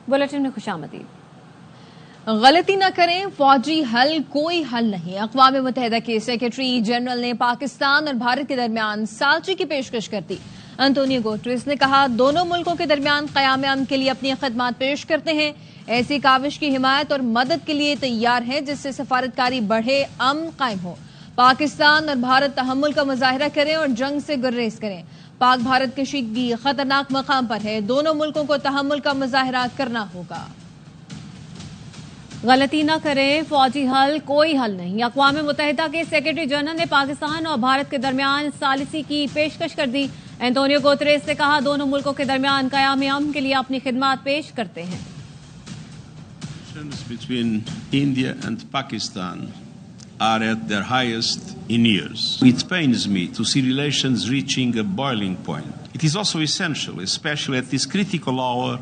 Bulletin میں خوشامدید۔ غلطی نہ کریں، فوجی حل کوئی حل نہیں۔ اقوام متحدہ کے سیکرٹری جنرل نے پاکستان اور بھارت کے درمیان ثالثی کی پیشکش کر دی۔ انٹونیو گوٹریس نے کہا دونوں ملکوں کے درمیان قیام امن کے لیے اپنی خدمات پیش کرتے ہیں، ایسی کاوش کی حمایت اور مدد کے لیے تیار ہیں جس سے سفارتکاری بڑھے، امن قائم ہو۔ پاکستان اور بھارت تحمل کا مظاہرہ کریں اور جنگ سے گریز کریں۔ پاک بھارت کشیدگی خطرناک مقام پر ہے، دونوں ملکوں کو تحمل کا مظاہرہ کرنا ہوگا۔ غلطی نہ کریں، فوجی حل کوئی حل نہیں۔ اقوام متحدہ کے سیکرٹری جنرل نے پاکستان اور بھارت کے درمیان ثالثی کی پیشکش کر دی۔ انٹونیو گوتریس نے کہا دونوں ملکوں کے درمیان قیام امن کے لیے اپنی خدمات پیش کرتے ہیں۔ Between India and Pakistan are at their highest in years. It pains me to see relations reaching a boiling point. It is also essential, especially at this critical hour,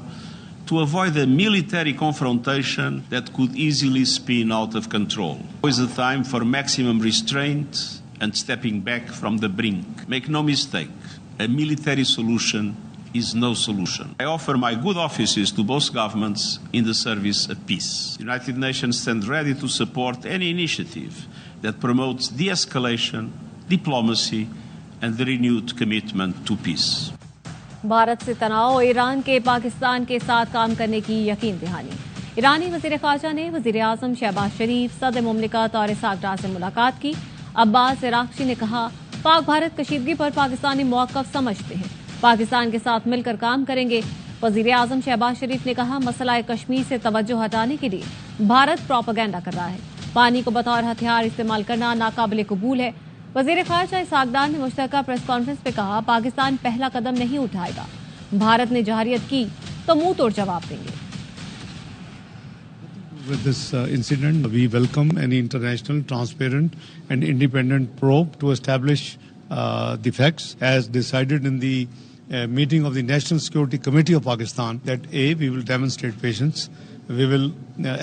to avoid a military confrontation that could easily spin out of control. Now is the time for maximum restraint and stepping back from the brink. Make no mistake, a military solution is no solution. I offer my good offices to both governments in the service of peace. The United Nations stands ready to support any initiative that promotes de-escalation, diplomacy, and the renewed commitment to peace. Bharat سے تناؤ، ایران کے پاکستان کے ساتھ کام کرنے کی یقین دہانی۔ ایرانی وزیر خارجہ نے وزیر اعظم شہباز شریف، صدر مملکت اور اسحاق ڈار سے ملاقات کی۔ عباس عراقچی نے کہا پاک بھارت کشیدگی پر پاکستانی موقف سمجھتے ہیں، پاکستان کے ساتھ مل کر کام کریں گے۔ وزیر اعظم شہباز شریف نے کہا مسئلہ کشمیر سے توجہ ہٹانے کے لیے بھارت پروپیگنڈا کر رہا ہے، پانی کو بطور ہتھیار استعمال کرنا ناقابل قبول ہے۔ وزیر خارجہ اسحاق ڈار نے مشترکہ پریس کانفرنس میں کہا پاکستان پہلا قدم نہیں اٹھائے گا، بھارت نے جارحیت کی تو منہ توڑ جواب دیں گے۔ With this incident, we welcome any international, transparent and independent probe to establish the facts as decided in the meeting of the National Security Committee of Pakistan that we will demonstrate patience, we will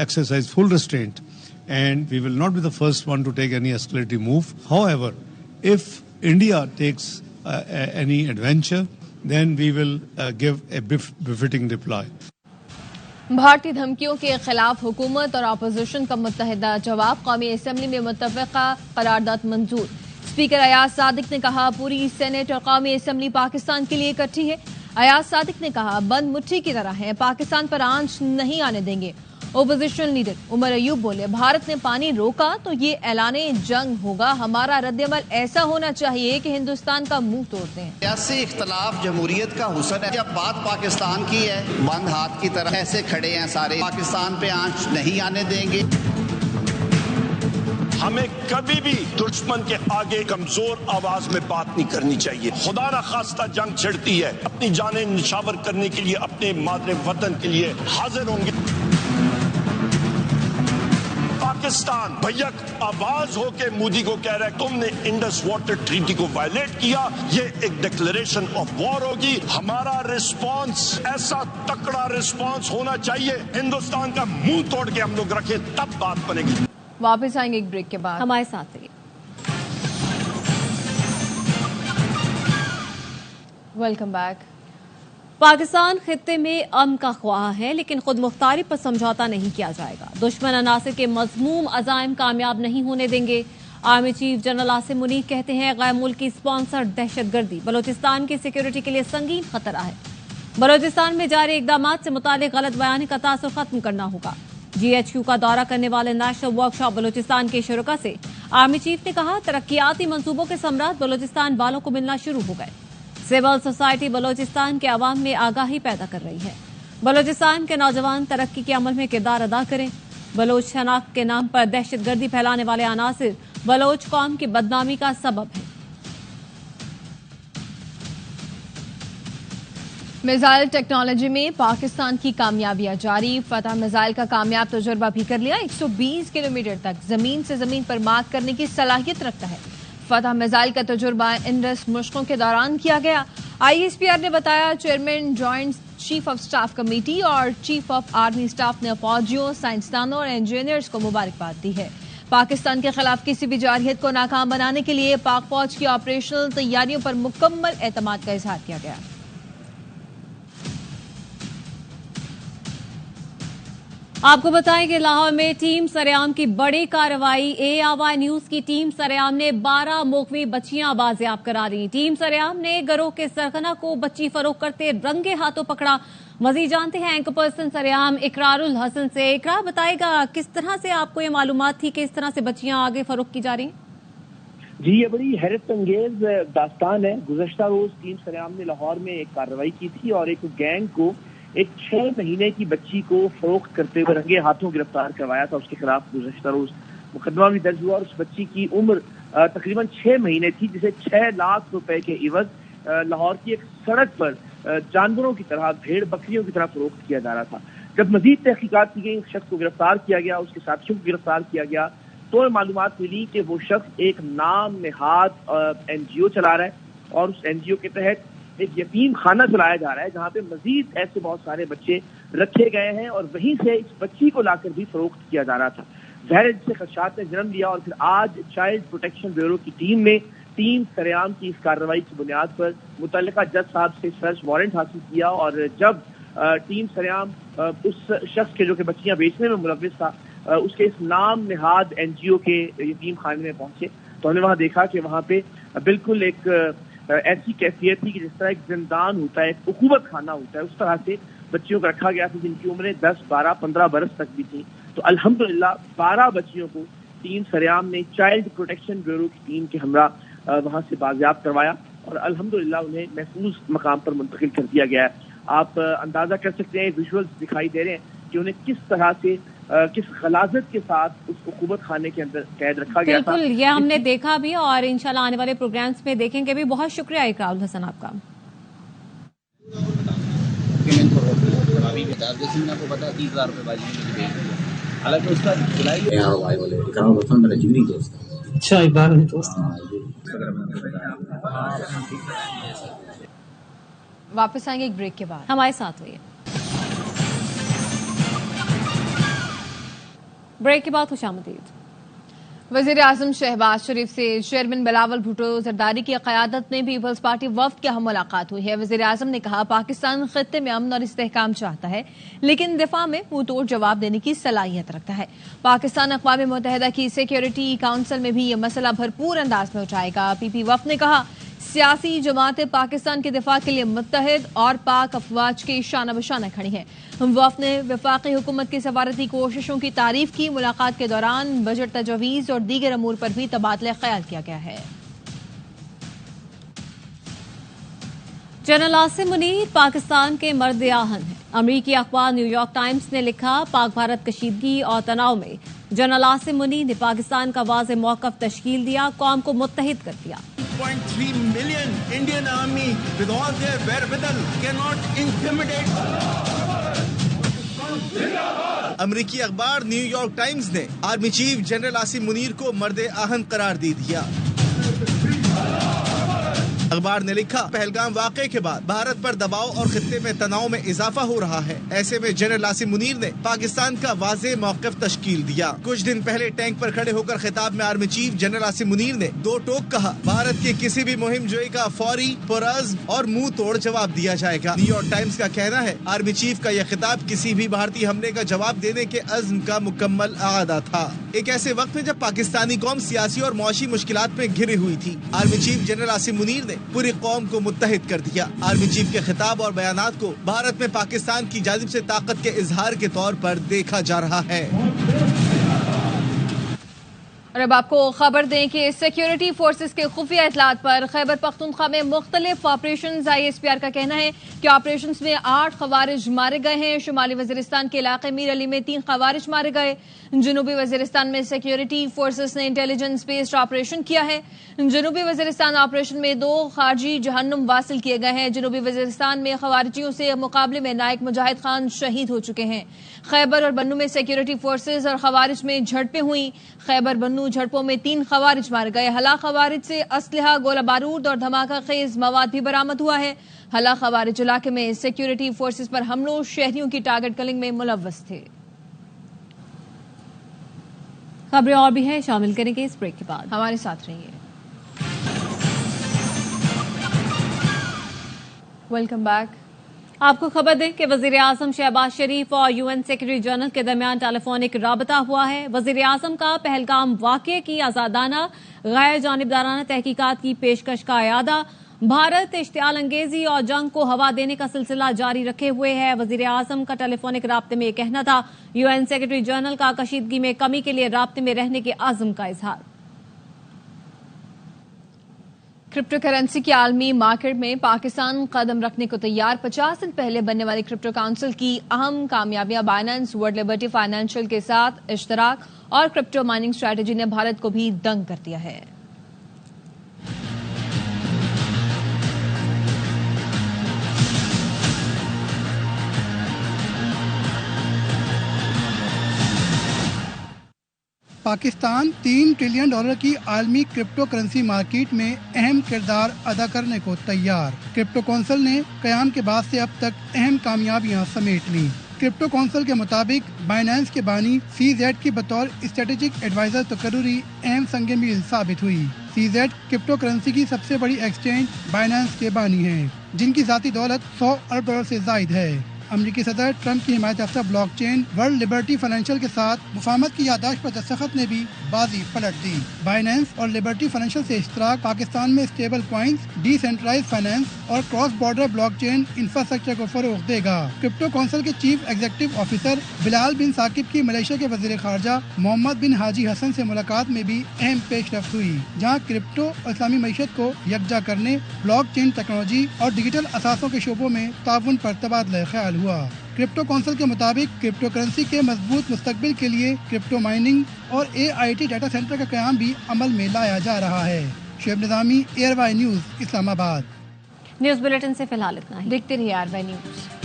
exercise full restraint, and we will not be the first one to take any escalating move. However, if India takes any adventure, then we will give a befitting reply. بھارتی دھمکیوں کے خلاف حکومت اور opposition کا متحدہ جواب، قومی assembly میں متفقہ قرارداد منظور۔ اسپیکر ایاز صادق نے کہا پوری سینیٹ اور قومی اسمبلی پاکستان کے لیے اکٹھی ہے۔ ایاز صادق نے کہا بند مٹھی کی طرح ہیں، پاکستان پر آنچ نہیں آنے دیں گے۔ اپوزیشن لیڈر عمر ایوب بولے بھارت نے پانی روکا تو یہ اعلان جنگ ہوگا، ہمارا رد عمل ایسا ہونا چاہیے کہ ہندوستان کا منہ توڑ دیں۔ سیاسی اختلاف جمہوریت کا حسن ہے، جب بات پاکستان کی ہے بند ہاتھ کی طرح ایسے کھڑے ہیں سارے، پاکستان پہ آنچ نہیں آنے دیں گے۔ ہمیں کبھی بھی دشمن کے آگے کمزور آواز میں بات نہیں کرنی چاہیے۔ خدا نہ خواستہ جنگ چھڑتی ہے، اپنی جانیں نشاور کرنے کے لیے اپنے مادر وطن کے لیے حاضر ہوں گے۔ پاکستان بھیک آواز ہو کے مودی کو کہہ رہا ہے تم نے انڈس واٹر ٹریٹی کو وائلیٹ کیا، یہ ایک ڈکلیریشن آف وار ہوگی۔ ہمارا رسپانس ایسا تکڑا رسپانس ہونا چاہیے، ہندوستان کا منہ توڑ کے ہم لوگ رکھیں تب بات بنے گی۔ واپس آئیں گے ایک بریک کے بعد، ہمارے ساتھ رہیے۔ Welcome back. پاکستان خطے میں امن کا خواہاں ہے لیکن خود مختاری پر سمجھوتا نہیں کیا جائے گا، دشمن عناصر کے مذموم عزائم کامیاب نہیں ہونے دیں گے۔ Army chief general Asim Munir کہتے ہیں غیر ملکی سپانسر دہشت گردی بلوچستان کی سیکیورٹی کے لیے سنگین خطرہ ہے، بلوچستان میں جاری اقدامات سے متعلق غلط بیانی کا تاثر ختم کرنا ہوگا۔ جی ایچ کیو کا دورہ کرنے والے نیشنل ورکشاپ بلوچستان کے شرکاء سے آرمی چیف نے کہا ترقیاتی منصوبوں کے ثمرات بلوچستان والوں کو ملنا شروع ہو گئے، سول سوسائٹی بلوچستان کے عوام میں آگاہی پیدا کر رہی ہے، بلوچستان کے نوجوان ترقی کے عمل میں کردار ادا کریں، بلوچ شناخت کے نام پر دہشت گردی پھیلانے والے عناصر بلوچ قوم کی بدنامی کا سبب ہیں۔ میزائل ٹیکنالوجی میں پاکستان کی کامیابیاں جاری، فتح میزائل کا کامیاب تجربہ بھی کر لیا، 120 کلومیٹر تک زمین سے زمین پر مارک کرنے کی صلاحیت رکھتا ہے۔ فتح میزائل کا تجربہ انڈس مشقوں کے دوران کیا گیا۔ آئی ایس پی آر نے بتایا chairman joint chief of staff committee اور چیف آف آرمی سٹاف نے فوجیوں، سائنسدانوں اور انجینئرز کو مبارکباد دی ہے۔ پاکستان کے خلاف کسی بھی جارحیت کو ناکام بنانے کے لیے پاک فوج کی آپریشنل تیاریوں پر مکمل اعتماد کا اظہار کیا گیا۔ आपको बताएं कि लाहौर में टीम सरेआम की बड़ी कार्रवाई। ARY न्यूज की टीम सरेआम ने 12 मोकवी बच्चियां बाजियाब करा दी। टीम सरेआम ने गिरोह के सरगना को बच्ची फरोख्त करते रंगे हाथों पकड़ा। मजीद जानते हैं एंकर पर्सन सरेआम इकरारुल हसन से। इकरार बताएगा किस तरह से आपको ये मालूमात थी कि इस तरह से बच्चियां आगे फरोख्त की जा रही? जी, ये बड़ी हैरत अंगेज दास्तान है। गुज़श्ता रोज टीम सरेआम ने लाहौर में एक कार्रवाई की थी और एक गैंग को एक 6 महीने की बच्ची को फरोख्त करते हुए रंगे हाथों गिरफ्तार करवाया था। उसके खिलाफ गुज़श्ता रोज मुकदमा भी दर्ज हुआ और उस बच्ची की उम्र तकरीबन 6 महीने थी, जिसे 6 लाख रुपए के इवज लाहौर की एक सड़क पर जानवरों की तरह, भेड़ बकरियों की तरह फरोख्त किया जा रहा था। जब मजीद तहकीकात की गई, उस शख्स को गिरफ्तार किया गया, उसके साथियों को गिरफ्तार किया गया, तो मालूमात मिली कि वो शख्स एक नाम नेहाद NGO चला रहा है और उस NGO के तहत एक यतीम खाना चलाया जा रहा है, जहाँ पे मजीद ऐसे बहुत सारे बच्चे रखे गए हैं और वहीं से इस बच्ची को लाकर भी फरोख्त किया जा रहा था। ज़ाहिर जिससे खदशात ने जन्म लिया और फिर आज चाइल्ड प्रोटेक्शन ब्यूरो की टीम ने टीम सरेआम की इस कार्रवाई की बुनियाद पर मुतल्लिका जज साहब से सर्च वारंट हासिल किया और जब टीम सरेआम उस शख्स के जो कि बच्चियां बेचने में मुलव्विस था, उसके इस नाम नेहाद NGO के यतीम खाने में पहुंचे तो हमने वहां देखा कि वहां पे बिल्कुल एक ऐसी कैफियत थी कि जिस तरह एक जिंदान होता है, एक उखुबत खाना होता है, उस तरह से बच्चियों को रखा गया था जिनकी उम्रें 10, 12, 15 बरस तक भी थी। तो अल्हम्दुलिल्लाह 12 बच्चियों को टीम सरेआम ने चाइल्ड प्रोटेक्शन ब्यूरो की टीम के हमरा वहां से बाजियाब करवाया और अल्हम्दुलिल्लाह उन्हें महफूज मकाम पर मुंतकिल कर दिया गया है। आप अंदाजा कर सकते हैं, विजुअल्स दिखाई दे रहे हैं कि उन्हें किस तरह से किस गलाजत के साथ उस उखुबत खाने के अंदर कैद रखा गया था। बिल्कुल, ये हमने देखा भी और इंशाल्लाह आने वाले प्रोग्राम्स में देखेंगे भी। बहुत शुक्रिया इकरारुल हसन आपका। आपको पता 30,000 रुपए बाजी हालांकि उसका जुलाई मेरा जिगरी दोस्त। अच्छा, इकरार दोस्त। वापस आएंगे एक ब्रेक के बाद। हमारे साथ हुई ब्रेक के बाद खुशामदीद। वज़ीर आज़म शहबाज शरीफ से चेयरमैन बिलावल भुट्टो जरदारी की क़यादत में पीपल्स पार्टी वफ़द की अहम मुलाकात हुई है। वज़ीर आज़म ने कहा पाकिस्तान खित्ते में अमन और इस्तेहकाम चाहता है, लेकिन दिफा में मुंह तोड़ जवाब देने की सलाहियत रखता है। पाकिस्तान अक़वाम मुत्तहिदा की सिक्योरिटी काउंसिल में भी ये मसला भरपूर अंदाज में उठाएगा। PP वफ़द ने कहा सियासी जमातें पाकिस्तान के दिफा के लिए मुत्तहिद और पाक अफवाज के शाना बशाना खड़ी हैं। वफ़द ने वफाकी हुकूमत की सफारती कोशिशों की तारीफ की। मुलाकात के दौरान बजट तजवीज़ और दीगर अमूर पर भी तबादला ख्याल किया गया है। जनरल आसिम मुनीर पाकिस्तान के मर्द आहन हैं। अमरीकी अखबार न्यूयॉर्क टाइम्स ने लिखा पाक भारत कशीदगी और तनाव में जनरल आसिम मुनीर ने पाकिस्तान का वाज़ेह मौक़िफ़ तश्कील दिया, कौम को मुत्तहिद कर दिया। 2.3 million Indian army with all their wherewithal cannot intimidate. अमरीकी अखबार न्यूयॉर्क टाइम्स ने army chief general Asim Munir को मर्द आहन करार दे दिया। अखबार ने लिखा पहलगाम वाक़े के बाद भारत पर दबाव और खित्ते में तनाव में इजाफा हो रहा है। ऐसे में जनरल आसिम मुनीर ने पाकिस्तान का वाज़ेह मौक़िफ़ तश्कील दिया। कुछ दिन पहले टैंक पर खड़े होकर खिताब में army chief general Asim Munir ने 2 टोक कहा भारत की किसी भी मुहिम जोई का फौरी, पुरअज़्म और मुंह तोड़ जवाब दिया जाएगा। न्यूयॉर्क टाइम्स का कहना है आर्मी चीफ का यह खिताब किसी भी भारतीय हमले का जवाब देने के अज़्म का मुकम्मल आदा था। एक ऐसे वक्त में जब पाकिस्तानी कौम सियासी और मौशी मुश्किलात में घिरी हुई थी, army chief general Asim Munir ने पूरी कौम को मुत्तहिद कर दिया। आर्मी चीफ के खिताब और बयानात को भारत में पाकिस्तान की जानिब से ताकत के इजहार के तौर पर देखा जा रहा है। और अब आपको खबर दें कि सिक्योरिटी फोर्सेस के खुफिया इतलात पर खैबर पख्तूनख्वा में मुख्तलिफ ऑपरेशन। ISPR का कहना है कि ऑपरेशन में 8 खवारिज मारे गए हैं। शुमाली वजीरिस्तान के इलाके मीर अली में 3 खवारिज मारे गए। जनूबी वजीरिस्तान में सिक्योरिटी फोर्सेस ने इंटेलिजेंस बेस्ड ऑपरेशन किया है। जनूबी वजीरिस्तान ऑपरेशन में 2 खारजी जहन्नुम वासिल किए गए हैं। जनूबी वजीरिस्तान में खवारिजियों से मुकाबले में नायक मुजाहिद खान शहीद हो चुके हैं। खैबर और बन्नू में सिक्योरिटी फोर्सेस और खवारिज में झड़पें हुई। खैबर बन्नू झड़पों में 3 खवारिज मारे गए। हला खवारिज से असलहा, गोला बारूद और धमाका खेज मवाद भी बरामद हुआ है। हला खवारिज इलाके में सिक्योरिटी फोर्सेस पर हमलों, शहरियों की टारगेट किलिंग में मुलव्वस थे। खबरें और भी हैं, शामिल करेंगे इस ब्रेक के बाद। हमारे साथ रहिए। Welcome back. आपको खबर दें कि वजीर आजम शहबाज शरीफ और यूएन सेक्रेटरी जनरल के दरमियान टेलीफोनिक राबता हुआ है। वजीर आजम का पहलगाम वाक़ये की आजादाना गैर जानिबदाराना तहकीकात की पेशकश का इयादा। भारत इश्तियाल अंगेजी और जंग को हवा देने का सिलसिला जारी रखे हुए है। वजीर आजम का टेलीफोनिक राब्ते में यह कहना था। यूएन सेक्रेटरी जनरल का कशीदगी में कमी के लिए राब्ते में रहने के आज़म का इजहार। क्रिप्टो करेंसी की आलमी मार्केट में पाकिस्तान कदम रखने को तैयार। 50 दिन पहले बनने वाली क्रिप्टो काउंसिल की अहम कामयाबियां बाइनेंस, वर्ल्ड लिबर्टी फाइनेंशियल के साथ इश्तराक और क्रिप्टो माइनिंग स्ट्रेटेजी ने भारत को भी दंग कर दिया है। पाकिस्तान $3 ट्रिलियन की आलमी क्रिप्टो करेंसी मार्केट में अहम किरदार अदा करने को तैयार। क्रिप्टो काउंसिल ने क़याम के बाद से अब तक अहम कामयाबियां समेट ली। क्रिप्टो काउंसिल के मुताबिक बाइनेंस के बानी CZ की बतौर स्ट्रेटेजिक एडवाइजर तकर्रुरी अहम संग मील साबित हुई। CZ क्रिप्टो करेंसी की सबसे बड़ी एक्सचेंज बाइनेंस के बानी हैं, जिनकी ज़ाती दौलत $100 अरब से ज़ायद है। अमरीकी सदर ट्रंप की हिमायत याफ्ता ब्लॉकचेन वर्ल्ड लिबर्टी फाइनेंशियल के साथ मुफाहमत की याददाश्त पर दस्तखत ने भी बाजी पलट दी। बाइनेंस और लिबर्टी फाइनेंशियल से इश्तराक पाकिस्तान में स्टेबल कॉइंस, डिसेंट्रलाइज्ड फाइनेंस और क्रॉस बॉर्डर ब्लॉकचेन इंफ्रास्ट्रक्चर को फरोग देगा। क्रिप्टो काउंसिल के चीफ एग्जीक्यूटिव ऑफिसर बिलाल बिन साकिब की मलेशिया के वजीर खारजा मोहम्मद बिन हाजी हसन से मुलाकात में भी अहम पेशरफ्त हुई, जहाँ क्रिप्टो और इस्लामी मईशत को यकजा करने, ब्लॉकचेन टेक्नोलॉजी और डिजिटल असासों के शोबों में ताउन पर तबादला ख्याल हुआ। क्रिप्टो काउंसिल के मुताबिक क्रिप्टो करेंसी के मजबूत मुस्तकबिल के लिए क्रिप्टो माइनिंग और AIT डाटा सेंटर का क़याम भी अमल में लाया जा रहा है। शुएब निज़ामी, ARY news, Islamabad. News bulletin से फिलहाल इतना ही। देखते रहिए ARY न्यूज़।